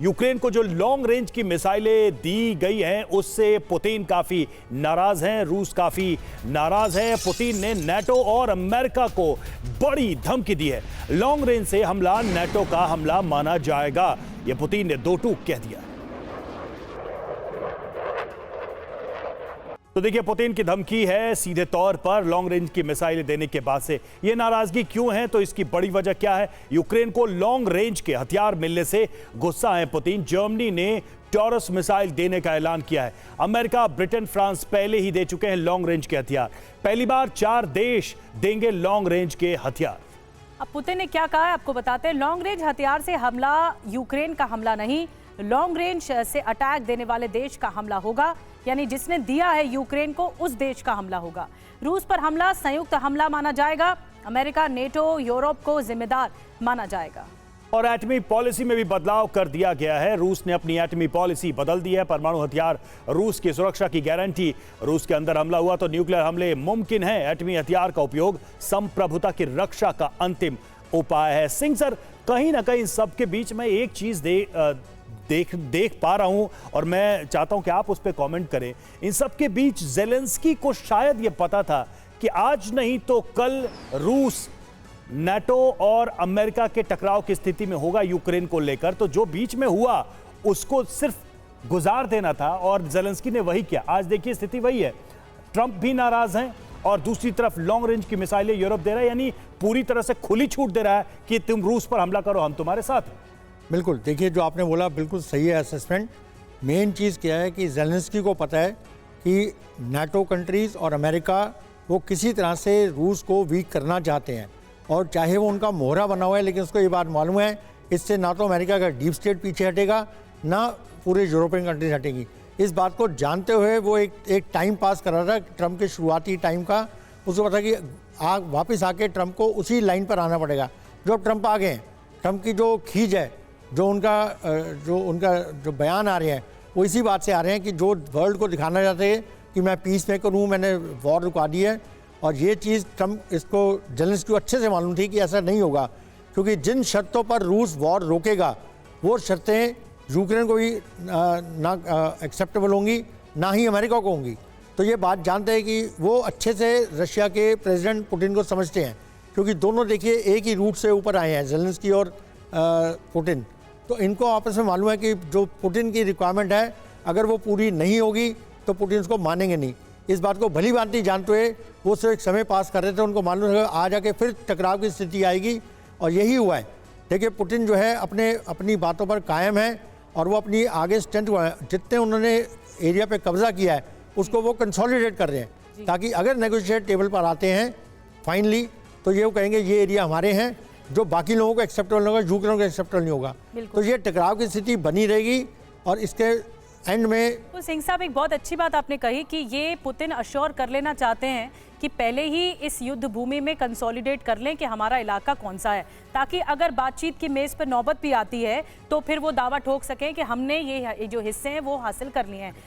Ukraine को जो long range की मिसाइलें दी गई हैं उससे पुतिन काफी नाराज हैं, रूस काफी नाराज है। पुतिन ने नाटो और अमेरिका को बड़ी धमकी दी है। लॉन्ग रेंज से हमला नाटो का हमला माना जाएगा, यह पुतिन ने दो टूक कह दिया। तो देखिए, पुतिन की धमकी है सीधे तौर पर लॉन्ग रेंज की मिसाइलें देने के बाद से। यह नाराजगी क्यों है, तो इसकी बड़ी वजह क्या है? यूक्रेन को लॉन्ग रेंज के हथियार मिलने से गुस्सा है पुतिन। जर्मनी ने टॉरस मिसाइल देने का ऐलान किया है। अमेरिका, ब्रिटेन, फ्रांस पहले ही दे चुके हैं लॉन्ग रेंज के हथियार। पहली बार 4 देश देंगे लॉन्ग रेंज के हथियार। अब पुतिन ने क्या कहा है आपको बताते हैं। लॉन्ग रेंज हथियार से हमला यूक्रेन का हमला नहीं, लॉन्ग रेंज से अटैक देने वाले देश का हमला होगा, यानी जिसने दिया है यूक्रेन को उस देश का हमला होगा। रूस पर हमला संयुक्त हमला माना जाएगा। अमेरिका, नेटो, यूरोप को जिम्मेदार माना जाएगा। और एटमी पॉलिसी में भी बदलाव कर दिया गया है। रूस ने अपनी एटमी पॉलिसी बदल दी है। परमाणु हथियार रूस की सुरक्षा की गारंटी। रूस के अंदर हमला हुआ तो न्यूक्लियर हमले मुमकिन है। एटमी हथियार का उपयोग संप्रभुता की रक्षा का अंतिम उपाय है। सिंह सर, कहीं ना कहीं सबके बीच में एक चीज देख पा रहा हूं और मैं चाहता हूं कि आप उस पर कमेंट करें। इन सब के बीच ज़ेलेंस्की को शायद यह पता था कि आज नहीं तो कल रूस नाटो और अमेरिका के टकराव की स्थिति में होगा यूक्रेन को लेकर। तो जो बीच में हुआ उसको सिर्फ गुजार देना था और ज़ेलेंस्की ने वही किया। आज देखिए स्थिति वही है। ट्रंप भी नाराज हैं और दूसरी तरफ लॉन्ग रेंज की मिसाइलें यूरोप दे रहा है, यानी पूरी तरह से खुली छूट दे रहा है कि तुम रूस पर हमला करो, हम तुम्हारे साथ हैं। बिल्कुल, देखिए जो आपने बोला बिल्कुल सही है असेसमेंट। मेन चीज़ क्या है कि ज़ेलेंस्की को पता है कि नाटो कंट्रीज़ और अमेरिका वो किसी तरह से रूस को वीक करना चाहते हैं, और चाहे वो उनका मोहरा बना हुआ है, लेकिन उसको ये बात मालूम है इससे ना तो अमेरिका का डीप स्टेट पीछे हटेगा, ना पूरे यूरोपियन कंट्रीज हटेंगी। इस बात को जानते हुए वो एक टाइम पास कर रहा था ट्रंप के शुरुआती टाइम का। उसको पता कि वापस आके ट्रंप को उसी लाइन पर आना पड़ेगा। जो ट्रंप आ गए हैं, ट्रंप की जो खींच है, जो उनका बयान आ रहे हैं, वो इसी बात से आ रहे हैं कि जो वर्ल्ड को दिखाना चाहते हैं कि मैं पीस मेकर हूँ, मैंने वॉर रुका दी है। और ये चीज़ ट्रंप इसको ज़ेलेंस्की को अच्छे से मालूम थी कि ऐसा नहीं होगा, क्योंकि जिन शर्तों पर रूस वॉर रोकेगा वो शर्तें यूक्रेन को भी ना एक्सेप्टेबल होंगी, ना ही अमेरिका को होंगी। तो ये बात जानते हैं कि वो अच्छे से रशिया के प्रेसिडेंट पुतिन को समझते हैं, क्योंकि दोनों देखिए एक ही रूट से ऊपर आए हैं, ज़ेलेंस्की और पुतिन। तो इनको आपस में मालूम है कि जो पुतिन की रिक्वायरमेंट है अगर वो पूरी नहीं होगी तो पुतिन उसको मानेंगे नहीं। इस बात को भली भांति जानते हुए वो सिर्फ एक समय पास कर रहे थे। उनको मालूम है आ जाके फिर टकराव की स्थिति आएगी, और यही हुआ है। देखिए पुतिन जो है अपनी बातों पर कायम है, और वो अपनी आगे स्ट्रेंथ जितने उन्होंने एरिया पे कब्जा किया है उसको वो कंसोलिडेट कर रहे हैं, ताकि अगर नेगोशिएट टेबल पर आते हैं फाइनली तो ये वो कहेंगे ये एरिया हमारे हैं, जो बाकी लोगों को एक्सेप्टेबल नहीं होगा, यूक्रेन को एक्सेप्टेबल नहीं होगा। तो ये टकराव की स्थिति बनी रहेगी। और इसके एंड में तो सिंह साहब, एक बहुत अच्छी बात आपने कही कि ये पुतिन अश्योर कर लेना चाहते हैं कि पहले ही इस युद्ध भूमि में कंसोलिडेट कर लें कि हमारा इलाका कौन सा है, ताकि अगर बातचीत की मेज पर नौबत भी आती है तो फिर वो दावा ठोक सकें कि हमने ये जो हिस्से हैं वो हासिल कर लिए हैं।